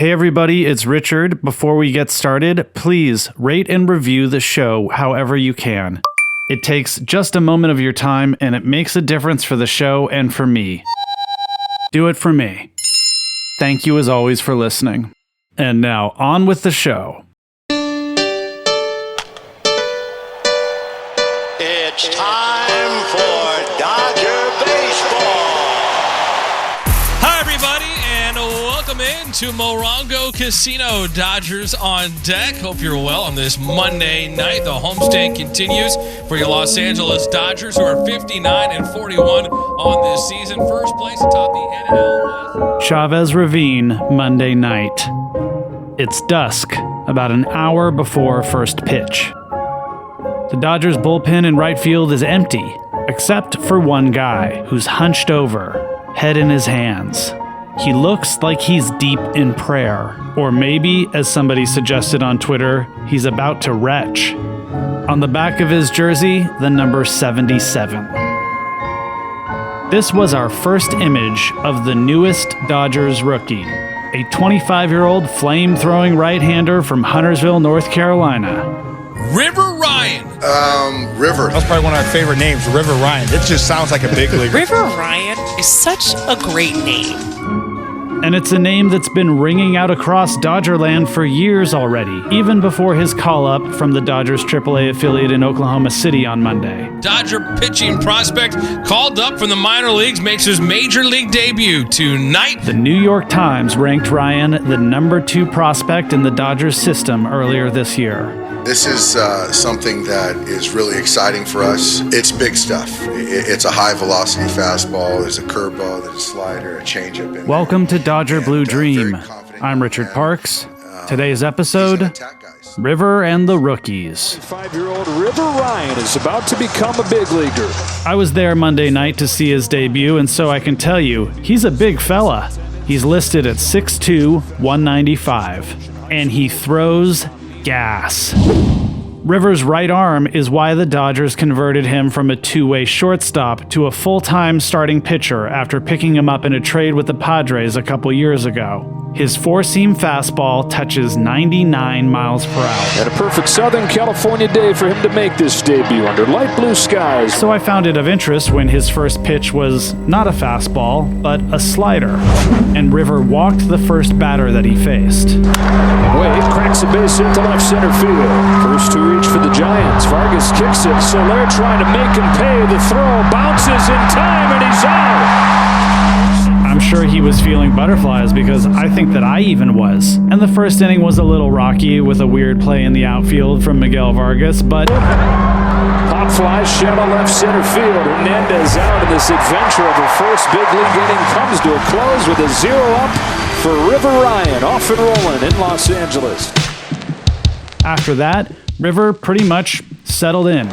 Hey everybody, it's Richard. Before we get started, please rate and review the show however you can. It takes just a moment of your time and it makes a difference for the show and for me. Do it for me. Thank you as always for listening. And now, on with the show. It's time for Dodger Baseball. Hi, everybody, and welcome into Morongo Casino. Dodgers on deck. Hope you're well on this Monday night. The homestand continues for your Los Angeles Dodgers, who are 59-41 on this season. First place atop the NL West. Chavez Ravine, Monday night. It's dusk, about an hour before first pitch. The Dodgers bullpen in right field is empty, except for one guy who's hunched over, head in his hands. He looks like he's deep in prayer, or maybe, as somebody suggested on Twitter, he's about to retch. On the back of his jersey, the number 77. This was our first image of the newest Dodgers rookie, a 25-year-old flame-throwing right-hander from Huntersville, North Carolina. River Ryan. River. That's probably one of my favorite names, River Ryan. It just sounds like a big leaguer. River Ryan is such a great name. And it's a name that's been ringing out across Dodgerland for years already, even before his call-up from the Dodgers AAA affiliate in Oklahoma City on Monday. Dodger pitching prospect called up from the minor leagues makes his major league debut tonight. The New York Times ranked Ryan the number 2 prospect in the Dodgers system earlier this year. This is something that is really exciting for us. It's big stuff. It's a high-velocity fastball. There's a curveball, there's a slider, a changeup. Welcome to Dodger Blue Dream. I'm Richard Parks. Today's episode, River and the Rookies. 5-year-old River Ryan is about to become a big leaguer. I was there Monday night to see his debut, and so I can tell you, he's a big fella. He's listed at 6'2", 195, and he throws gas. Rivers' right arm is why the Dodgers converted him from a two-way shortstop to a full-time starting pitcher after picking him up in a trade with the Padres a couple years ago. His four-seam fastball touches 99 miles per hour. And a perfect Southern California day for him to make this debut under light blue skies. So I found it of interest when his first pitch was not a fastball, but a slider. And River walked the first batter that he faced. Wade cracks a base hit to left center field. First to reach for the Giants. Vargas kicks it. Soler trying to make him pay. The throw bounces in time, and he's out. I'm sure he was feeling butterflies because I think that I even was. And the first inning was a little rocky with a weird play in the outfield from Miguel Vargas, but... Pop fly, shallow left center field. Hernandez out, and this adventure of her first big league inning comes to a close with a 0 up for River Ryan, off and rolling in Los Angeles. After that, River pretty much settled in.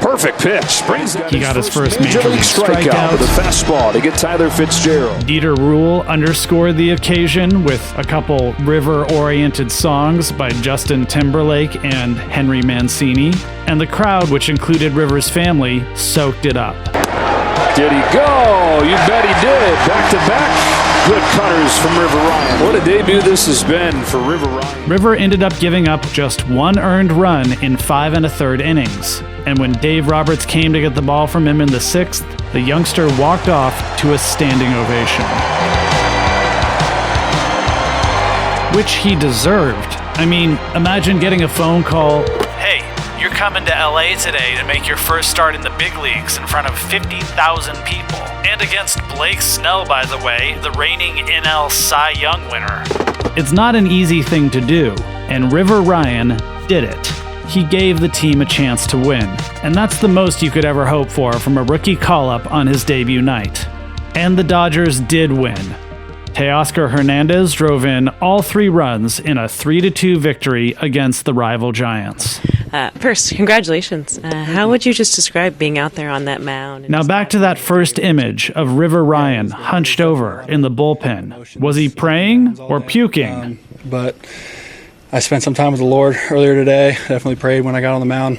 Perfect pitch. He got his first major league strikeout with a fastball to get Tyler Fitzgerald. Dieter Ruhl underscored the occasion with a couple river-oriented songs by Justin Timberlake and Henry Mancini, and the crowd, which included River's family, soaked it up. Did he go? You bet he did. Back-to-back. Good cutters from River Ryan. What a debut this has been for River Ryan. River ended up giving up just one earned run in 5 1/3 innings. And when Dave Roberts came to get the ball from him in the 6th, the youngster walked off to a standing ovation. Which he deserved. I mean, imagine getting a phone call, "Hey, you're coming to LA today to make your first start in the big leagues in front of 50,000 people. And against Blake Snell, by the way, the reigning NL Cy Young winner." It's not an easy thing to do, and River Ryan did it. He gave the team a chance to win, and that's the most you could ever hope for from a rookie call-up on his debut night. And the Dodgers did win. Teoscar Hernandez drove in all 3 runs in a 3-2 victory against the rival Giants. First, congratulations. How would you just describe being out there on that mound? Now back to that first image of River Ryan hunched over in the bullpen. Was he praying or puking? But I spent some time with the Lord earlier today. Definitely prayed when I got on the mound.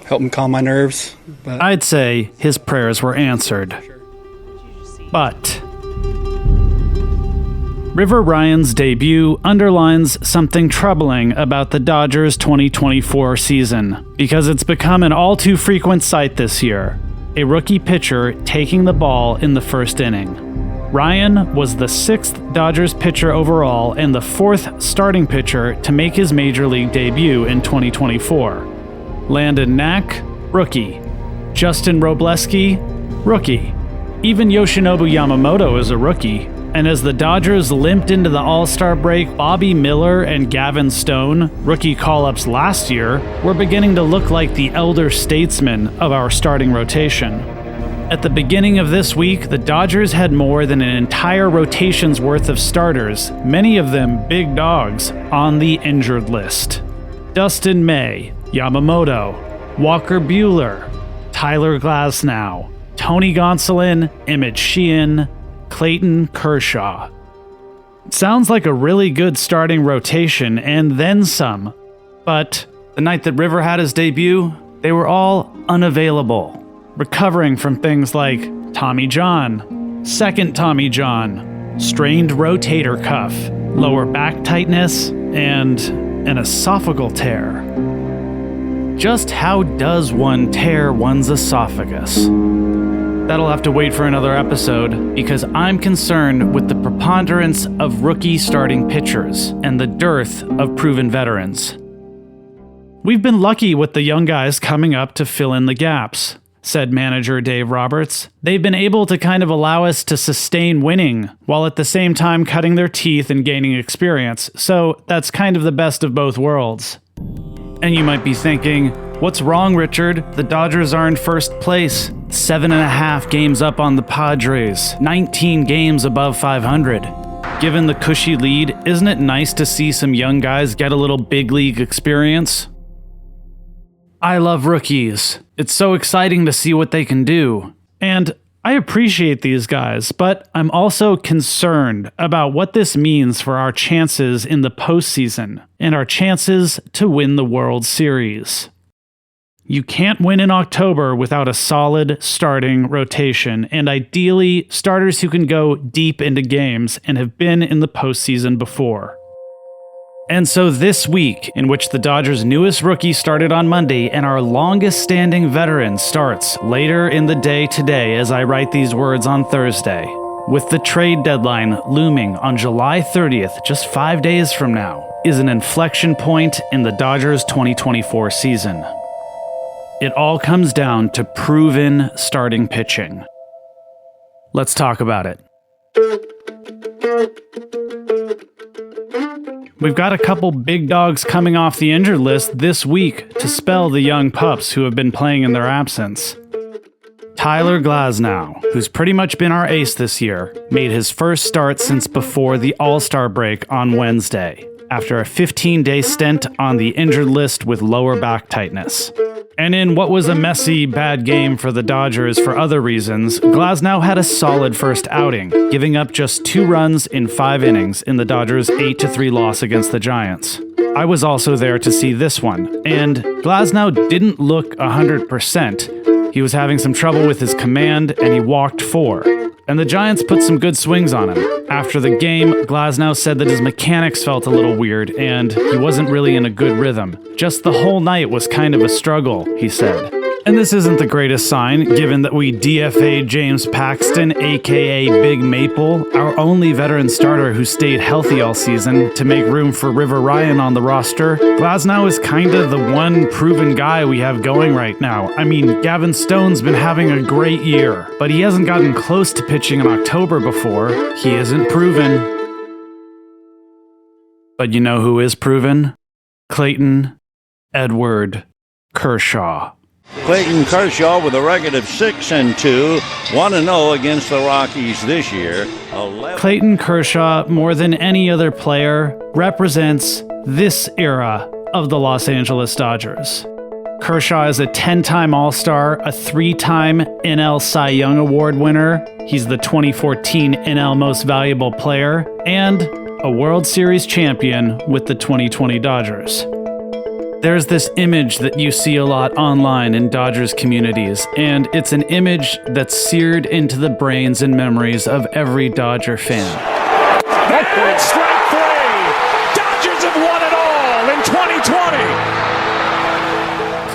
Helped me calm my nerves. But I'd say his prayers were answered. But River Ryan's debut underlines something troubling about the Dodgers' 2024 season, because it's become an all too frequent sight this year. A rookie pitcher taking the ball in the first inning. Ryan was the 6th Dodgers pitcher overall and the 4th starting pitcher to make his major league debut in 2024. Landon Knack, rookie. Justin Robleski, rookie. Even Yoshinobu Yamamoto is a rookie. And as the Dodgers limped into the All-Star break, Bobby Miller and Gavin Stone, rookie call-ups last year, were beginning to look like the elder statesmen of our starting rotation. At the beginning of this week, the Dodgers had more than an entire rotation's worth of starters, many of them big dogs, on the injured list. Dustin May, Yamamoto, Walker Buehler, Tyler Glasnow, Tony Gonsolin, Emmett Sheehan, Clayton Kershaw. Sounds like a really good starting rotation and then some. But the night that River had his debut, they were all unavailable, recovering from things like Tommy John, second Tommy John, strained rotator cuff, lower back tightness, and an esophageal tear. Just how does one tear one's esophagus? That'll have to wait for another episode, because I'm concerned with the preponderance of rookie starting pitchers and the dearth of proven veterans. We've been lucky with the young guys coming up to fill in the gaps, said manager Dave Roberts. They've been able to kind of allow us to sustain winning, while at the same time cutting their teeth and gaining experience, so that's kind of the best of both worlds. And you might be thinking, what's wrong, Richard? The Dodgers are in first place, 7.5 games up on the Padres, 19 games above 500. Given the cushy lead, isn't it nice to see some young guys get a little big league experience? I love rookies. It's so exciting to see what they can do. And I appreciate these guys, but I'm also concerned about what this means for our chances in the postseason and our chances to win the World Series. You can't win in October without a solid starting rotation, and ideally, starters who can go deep into games and have been in the postseason before. And so this week, in which the Dodgers' newest rookie started on Monday and our longest-standing veteran starts later in the day today as I write these words on Thursday, with the trade deadline looming on July 30th, just 5 days from now, is an inflection point in the Dodgers' 2024 season. It all comes down to proven starting pitching. Let's talk about it. We've got a couple big dogs coming off the injured list this week to spell the young pups who have been playing in their absence. Tyler Glasnow, who's pretty much been our ace this year, made his first start since before the All-Star break on Wednesday, after a 15-day stint on the injured list with lower back tightness. And in what was a messy, bad game for the Dodgers for other reasons, Glasnow had a solid first outing, giving up just 2 runs in 5 innings in the Dodgers' 8-3 loss against the Giants. I was also there to see this one, and Glasnow didn't look 100%. He was having some trouble with his command, and he walked 4. And the Giants put some good swings on him. After the game, Glasnow said that his mechanics felt a little weird, and he wasn't really in a good rhythm. Just the whole night was kind of a struggle, he said. And this isn't the greatest sign, given that we DFA'd James Paxton, aka Big Maple, our only veteran starter who stayed healthy all season, to make room for River Ryan on the roster. Glasnow is kinda the one proven guy we have going right now. I mean, Gavin Stone's been having a great year, but he hasn't gotten close to pitching in October before. He isn't proven. But you know who is proven? Clayton Edward Kershaw. Clayton Kershaw with a record of 6-2, 1-0 against the Rockies this year. Clayton Kershaw, more than any other player, represents this era of the Los Angeles Dodgers. Kershaw is a 10-time All-Star, a 3-time NL Cy Young Award winner. He's the 2014 NL Most Valuable Player and a World Series champion with the 2020 Dodgers. There's this image that you see a lot online in Dodgers communities, and it's an image that's seared into the brains and memories of every Dodger fan.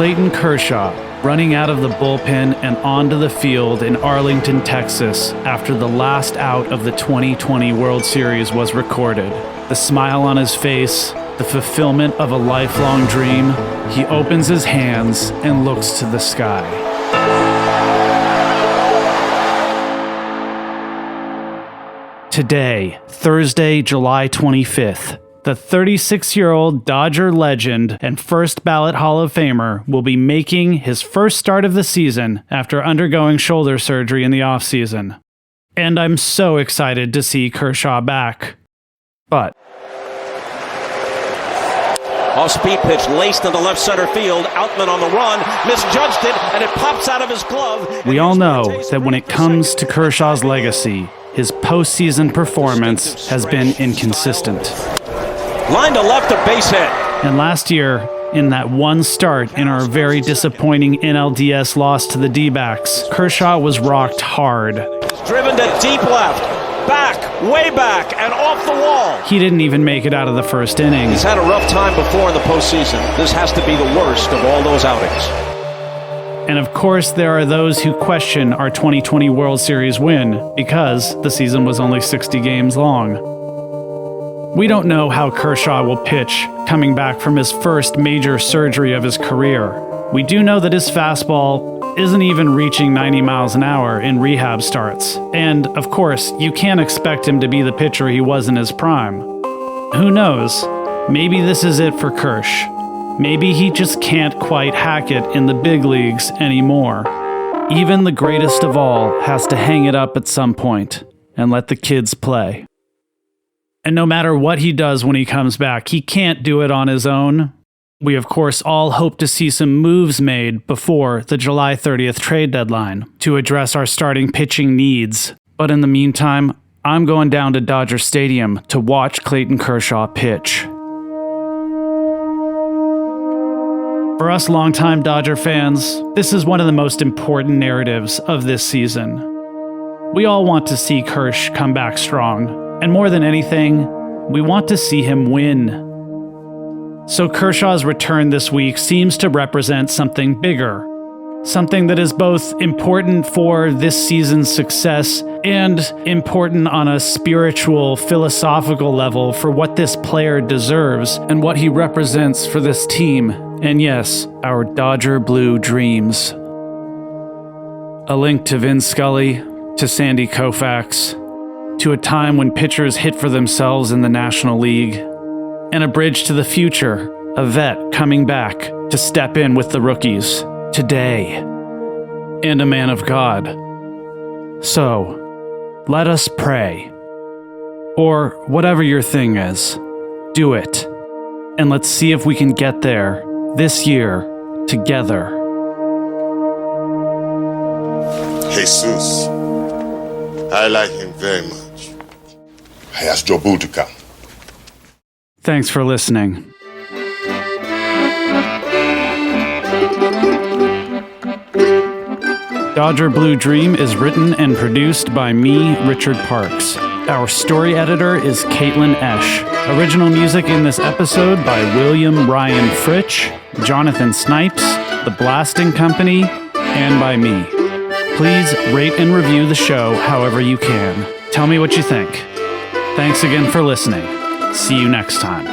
Clayton Kershaw running out of the bullpen and onto the field in Arlington, Texas, after the last out of the 2020 World Series was recorded. The smile on his face, the fulfillment of a lifelong dream, he opens his hands and looks to the sky. Today, Thursday, July 25th, the 36-year-old Dodger legend and first ballot Hall of Famer will be making his first start of the season after undergoing shoulder surgery in the offseason. And I'm so excited to see Kershaw back. But off-speed pitch laced into left center field. Outman on the run, misjudged it, and it pops out of his glove. We all know that when it comes to Kershaw's legacy, his postseason performance has been inconsistent. Line to left, a base hit. And last year, in that one start in our very disappointing NLDS loss to the D-backs, Kershaw was rocked hard. Driven to deep left, back, way back, and off the wall. He didn't even make it out of the first inning. He's had a rough time before in the postseason. This has to be the worst of all those outings. And of course, there are those who question our 2020 World Series win because the season was only 60 games long. We don't know how Kershaw will pitch coming back from his first major surgery of his career. We do know that his fastball isn't even reaching 90 miles an hour in rehab starts. And, of course, you can't expect him to be the pitcher he was in his prime. Who knows? Maybe this is it for Kersh. Maybe he just can't quite hack it in the big leagues anymore. Even the greatest of all has to hang it up at some point and let the kids play. And no matter what he does when he comes back, he can't do it on his own. We, of course, all hope to see some moves made before the July 30th trade deadline to address our starting pitching needs. But in the meantime, I'm going down to Dodger Stadium to watch Clayton Kershaw pitch. For us longtime Dodger fans, this is one of the most important narratives of this season. We all want to see Kersh come back strong. And more than anything, we want to see him win. So Kershaw's return this week seems to represent something bigger. Something that is both important for this season's success and important on a spiritual, philosophical level for what this player deserves and what he represents for this team. And yes, our Dodger Blue dreams. A link to Vin Scully, to Sandy Koufax, to a time when pitchers hit for themselves in the National League, and a bridge to the future, a vet coming back to step in with the rookies today, and a man of God. So, let us pray. Or whatever your thing is, do it, and let's see if we can get there this year together. Jesus, I like him very much. I asked Joe Boo to come. Thanks for listening. Dodger Blue Dream is written and produced by me, Richard Parks. Our story editor is Caitlin Esch. Original music in this episode by William Ryan Fritsch, Jonathan Snipes, The Blasting Company, and by me. Please rate and review the show however you can. Tell me what you think. Thanks again for listening. See you next time.